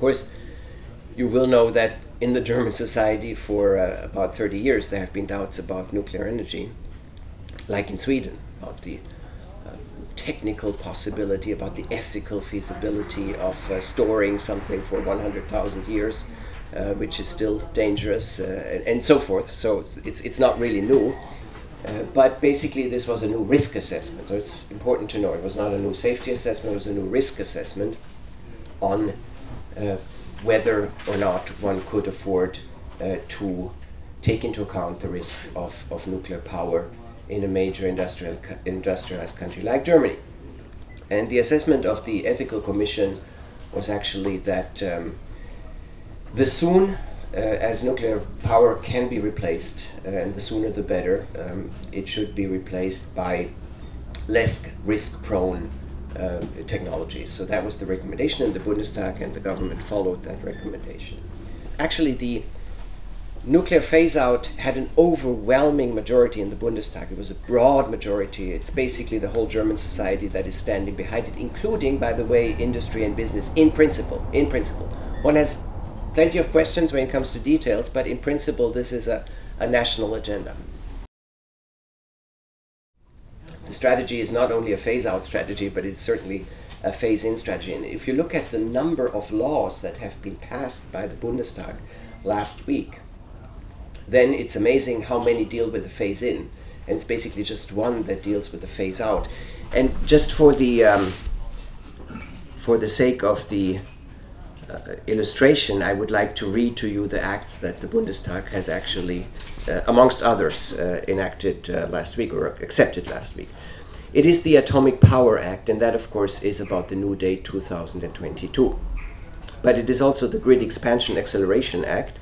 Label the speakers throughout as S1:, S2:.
S1: course, you will know that in the German society for about 30 years there have been doubts about nuclear energy, like in Sweden, about the technical possibility, about the ethical feasibility of storing something for 100,000 years, which is still dangerous, and so forth. So it's not really new. But basically this was a new risk assessment. So it's important to know it was not a new safety assessment, it was a new risk assessment on whether or not one could afford to take into account the risk of nuclear power in a major industrialized country like Germany. And the assessment of the ethical commission was actually that the soon as nuclear power can be replaced, and the sooner the better, it should be replaced by less risk-prone technologies. So that was the recommendation, and the Bundestag and the government followed that recommendation. Actually, the nuclear phase-out had an overwhelming majority in the Bundestag. It was a broad majority. It's basically the whole German society that is standing behind it, including, by the way, industry and business, in principle. In principle. One has plenty of questions when it comes to details, but in principle this is a national agenda. The strategy is not only a phase-out strategy, but it's certainly a phase-in strategy. And if you look at the number of laws that have been passed by the Bundestag last week, then it's amazing how many deal with the phase-in. And it's basically just one that deals with the phase-out. And just for the sake of the illustration, I would like to read to you the acts that the Bundestag has actually, amongst others, enacted last week, or accepted last week. It is the Atomic Power Act, and that of course is about the new date 2022. But it is also the Grid Expansion Acceleration Act,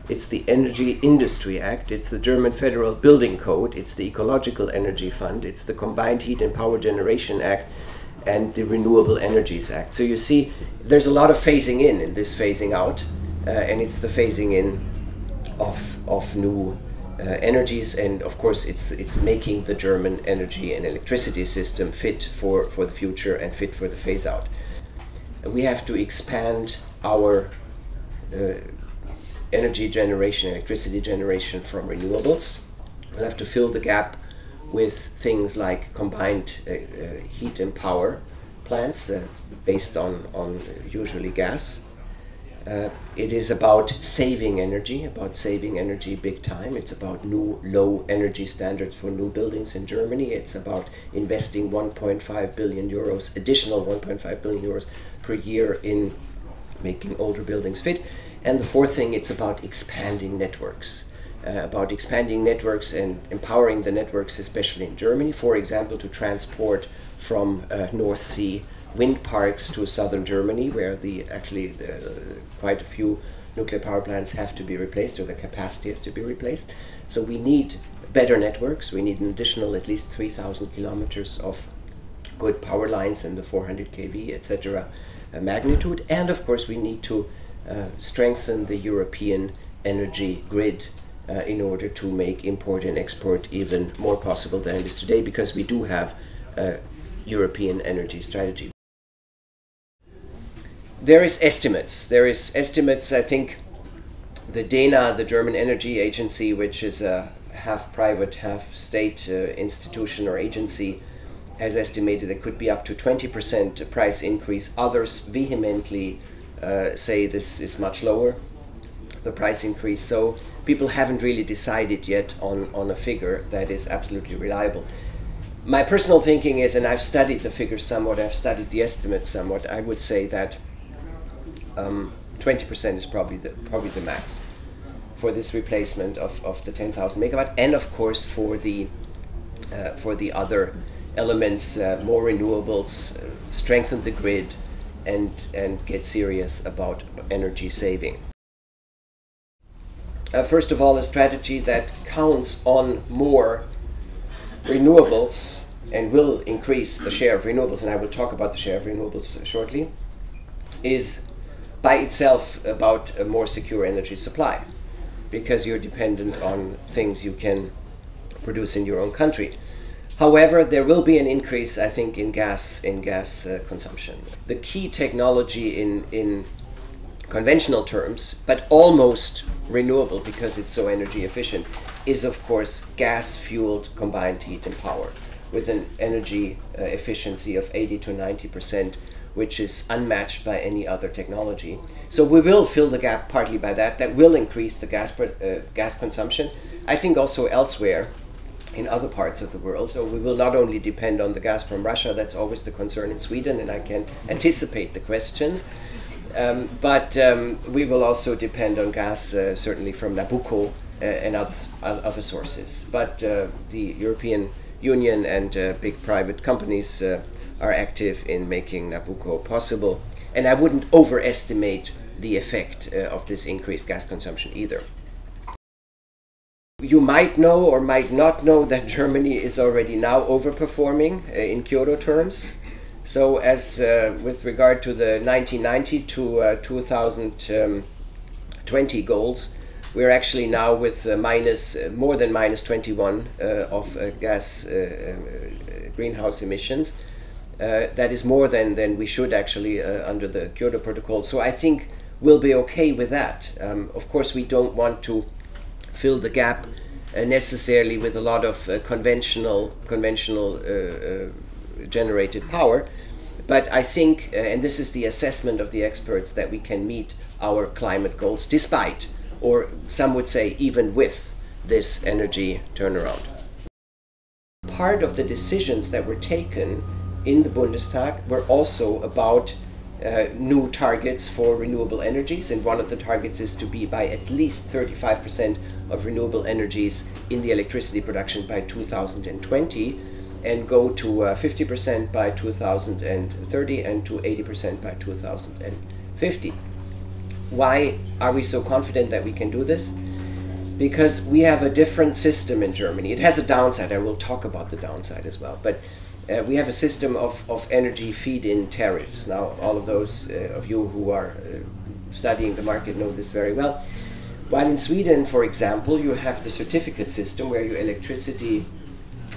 S1: it's the Energy Industry Act, it's the German Federal Building Code, it's the Ecological Energy Fund, it's the Combined Heat and Power Generation Act, and the Renewable Energies Act. So you see, there's a lot of phasing in this phasing out, and it's the phasing in of new energies, and of course it's making the German energy and electricity system fit for the future and fit for the phase out. We have to expand our energy generation, electricity generation from renewables. We'll have to fill the gap with things like combined heat and power plants based on usually gas. It is about saving energy big time. It's about new low energy standards for new buildings in Germany. It's about investing 1.5 billion euros, additional 1.5 billion euros per year in making older buildings fit. And the fourth thing, it's about expanding networks. And empowering the networks, especially in Germany, for example, to transport from North Sea wind parks to southern Germany, where quite a few nuclear power plants have to be replaced, or the capacity has to be replaced. So we need better networks. We need an additional at least 3,000 kilometers of good power lines in the 400 kV, etc. magnitude. And of course we need to strengthen the European energy grid in order to make import and export even more possible than it is today, because we do have a European energy strategy. There is estimates, I think the DENA, the German Energy Agency, which is a half private, half state institution or agency, has estimated it could be up to 20% price increase. Others vehemently say this is much lower, the price increase. So people haven't really decided yet on a figure that is absolutely reliable. My personal thinking is, and I've studied the figures somewhat, I've studied the estimates somewhat, I would say that 20% is probably the max for this replacement of the 10,000 megawatt, and of course for the other elements, more renewables, strengthen the grid, and get serious about energy saving. First of all, a strategy that counts on more renewables and will increase the share of renewables, and I will talk about the share of renewables shortly, is by itself about a more secure energy supply, because you're dependent on things you can produce in your own country. However, there will be an increase, I think, in gas consumption. The key technology in conventional terms, but almost renewable because it's so energy efficient, is of course gas-fueled combined heat and power with an energy efficiency of 80 to 90%, which is unmatched by any other technology. So we will fill the gap partly by that. That will increase the gas consumption. I think also elsewhere in other parts of the world. So we will not only depend on the gas from Russia, that's always the concern in Sweden, and I can anticipate the questions. But we will also depend on gas, certainly from Nabucco and other sources. But the European Union and big private companies are active in making Nabucco possible. And I wouldn't overestimate the effect of this increased gas consumption either. You might know or might not know that Germany is already now overperforming in Kyoto terms. So as with regard to the 1990 to 2020 goals, we're actually now with more than minus 21 of gas greenhouse emissions. That is more than we should actually under the Kyoto Protocol. So I think we'll be okay with that. Of course, we don't want to fill the gap necessarily with a lot of conventional generated power, but I think, and this is the assessment of the experts, that we can meet our climate goals despite, or some would say even with, this energy turnaround. Part of the decisions that were taken in the Bundestag were also about new targets for renewable energies, and one of the targets is to be by at least 35% of renewable energies in the electricity production by 2020 and go to 50% by 2030 and to 80% by 2050. Why are we so confident that we can do this? Because we have a different system in Germany. It has a downside. I will talk about the downside as well, but we have a system of energy feed-in tariffs. Now, all of those of you who are studying the market know this very well. While in Sweden, for example, you have the certificate system where your electricity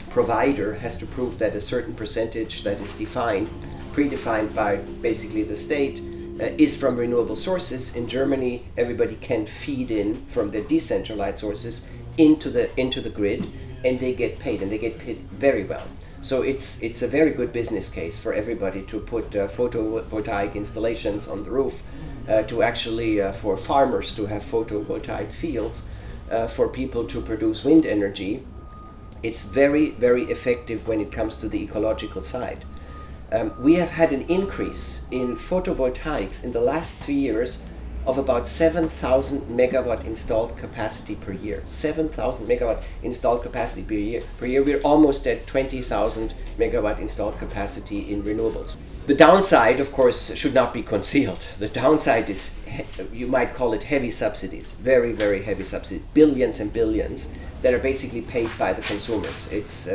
S1: provider has to prove that a certain percentage that is predefined by basically the state, is from renewable sources. In Germany, everybody can feed in from the decentralized sources into the grid, and they get paid very well. So it's a very good business case for everybody to put photovoltaic installations on the roof, to actually for farmers to have photovoltaic fields, for people to produce wind energy. It's very, very effective when it comes to the ecological side. We have had an increase in photovoltaics in the last 3 years of about 7,000 megawatt installed capacity per year. 7,000 megawatt installed capacity per year. We're almost at 20,000 megawatt installed capacity in renewables. The downside, of course, should not be concealed. The downside is, you might call it heavy subsidies, very, very heavy subsidies, billions and billions that are basically paid by the consumers. It's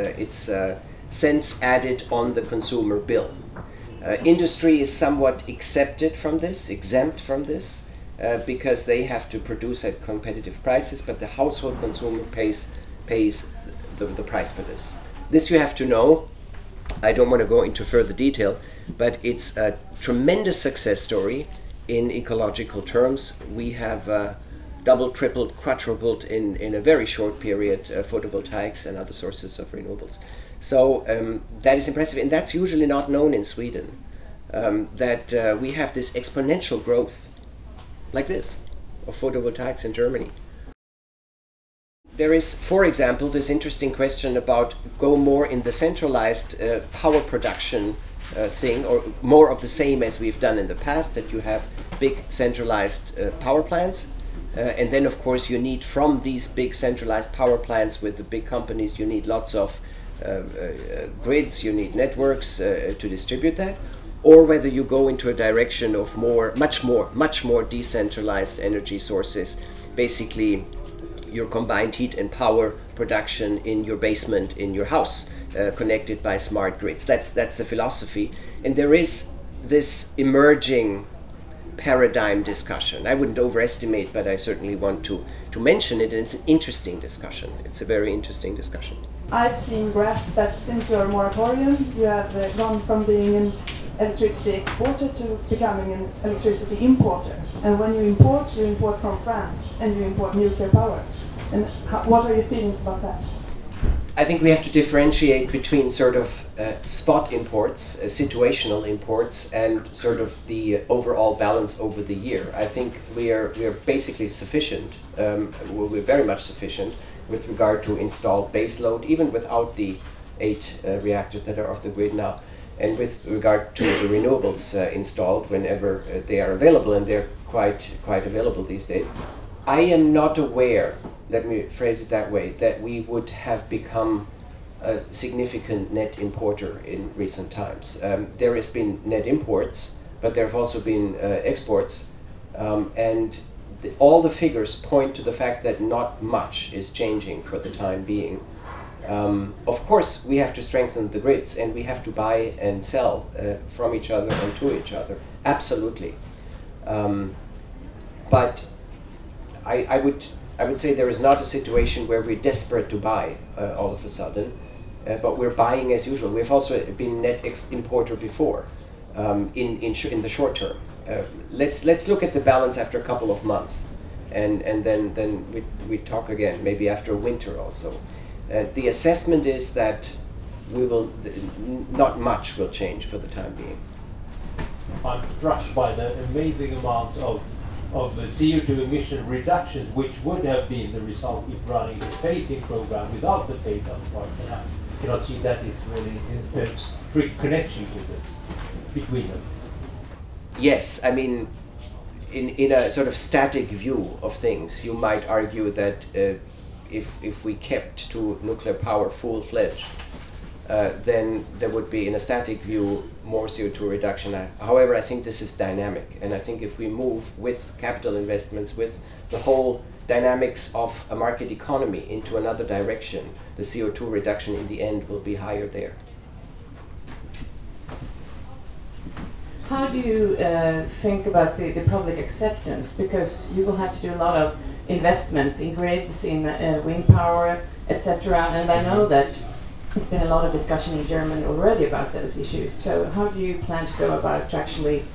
S1: cents added on the consumer bill. Industry is somewhat exempt from this, because they have to produce at competitive prices, but the household consumer pays the price for this. This you have to know. I don't want to go into further detail, but it's a tremendous success story in ecological terms. We have doubled, tripled, quadrupled in a very short period photovoltaics and other sources of renewables. So that is impressive, and that's usually not known in Sweden, that we have this exponential growth like this of photovoltaics in Germany. There is, for example, this interesting question about go more in the centralized power production thing, or more of the same as we've done in the past, that you have big centralized power plants. And then, of course, you need from these big centralized power plants with the big companies, you need lots of grids, you need networks to distribute that. Or whether you go into a direction of much more decentralized energy sources, basically your combined heat and power production in your basement, in your house, connected by smart grids. That's the philosophy. And there is this emerging paradigm discussion. I wouldn't overestimate, but I certainly want to mention it, and it's an interesting discussion. It's a very interesting discussion.
S2: I've seen graphs that since your moratorium, you have gone from being an electricity exporter to becoming an electricity importer. And when you import from France and you import nuclear power. And what are your feelings about that?
S1: I think we have to differentiate between sort of spot imports, situational imports, and sort of the overall balance over the year. I think we are basically sufficient. We're very much sufficient with regard to installed baseload, even without the 8 reactors that are off the grid now, and with regard to the renewables installed whenever they are available, and they're quite available these days. I am not aware, let me phrase it that way, that we would have become a significant net importer in recent times. There has been net imports, but there have also been exports, and all the figures point to the fact that not much is changing for the time being. Of course, we have to strengthen the grids, and we have to buy and sell from each other and to each other, absolutely. But I would say there is not a situation where we're desperate to buy all of a sudden, but we're buying as usual. We've also been net importer before in the short term. Let's look at the balance after a couple of months, and then we talk again, maybe after winter also. The assessment is that not much will change for the time being.
S3: I'm struck by the amazing amount of the CO2 emission reductions which would have been the result if running the phasing program without the phase-out part. I cannot see that is really in strict connection between them.
S1: Yes, I mean, in a sort of static view of things, you might argue that if we kept to nuclear power full-fledged, then there would be, in a static view, more CO2 reduction. However, I think this is dynamic, and I think if we move with capital investments, with the whole dynamics of a market economy into another direction, the CO2 reduction in the end will be higher there.
S4: How do you think about the public acceptance? Because you will have to do a lot of investments in grids, in wind power, etc. And I know that there's been a lot of discussion in Germany already about those issues. So how do you plan to go about to actually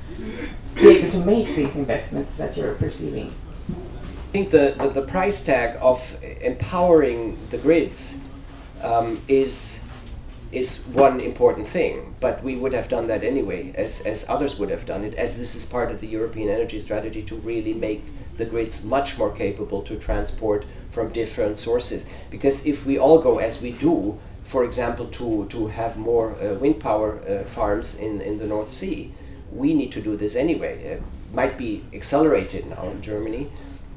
S4: be able to make these investments that you're perceiving?
S1: I think the price tag of empowering the grids is one important thing, but we would have done that anyway, as others would have done it, as this is part of the European energy strategy to really make the grids much more capable to transport from different sources. Because if we all go as we do, for example, to have more wind power farms in the North Sea, we need to do this anyway. It might be accelerated now in Germany,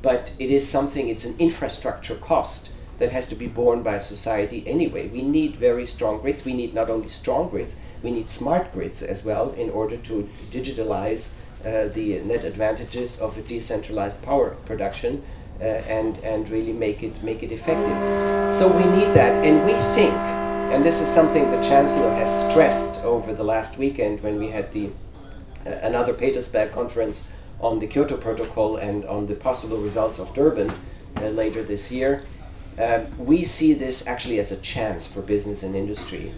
S1: but it is something, it's an infrastructure cost that has to be borne by society anyway. We need very strong grids. We need not only strong grids, we need smart grids as well in order to digitalize the net advantages of a decentralized power production and really make it effective. So we need that, and we think, and this is something the Chancellor has stressed over the last weekend when we had the another Petersberg conference on the Kyoto Protocol and on the possible results of Durban later this year. We see this actually as a chance for business and industry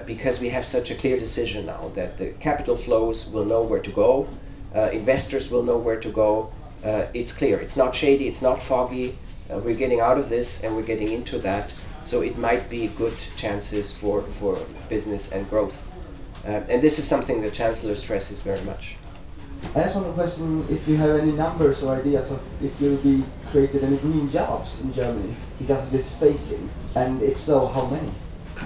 S1: because we have such a clear decision now that the capital flows will know where to go, investors will know where to go. It's clear, it's not shady, it's not foggy. We're getting out of this and we're getting into that. So it might be good chances for business and growth. And this is something the Chancellor stresses very much.
S5: I just want to question if you have any numbers or ideas of if there will be created any green jobs in Germany because of this phasing, and if so, how many?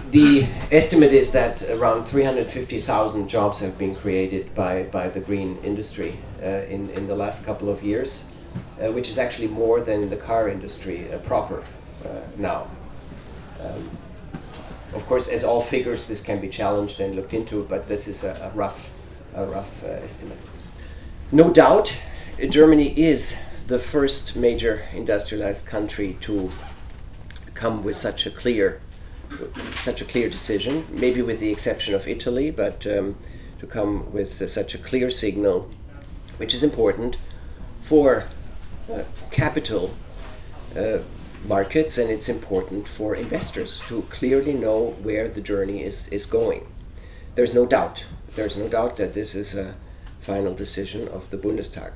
S1: The estimate is that around 350,000 jobs have been created by the green industry in the last couple of years, which is actually more than the car industry proper now. Of course, as all figures, this can be challenged and looked into, but this is a rough estimate. No doubt, Germany is the first major industrialized country to come with such a clear decision, maybe with the exception of Italy, but to come with such a clear signal, which is important for capital markets, and it's important for investors to clearly know where the journey is going. There's no doubt there's no doubt that this is a final decision of the Bundestag.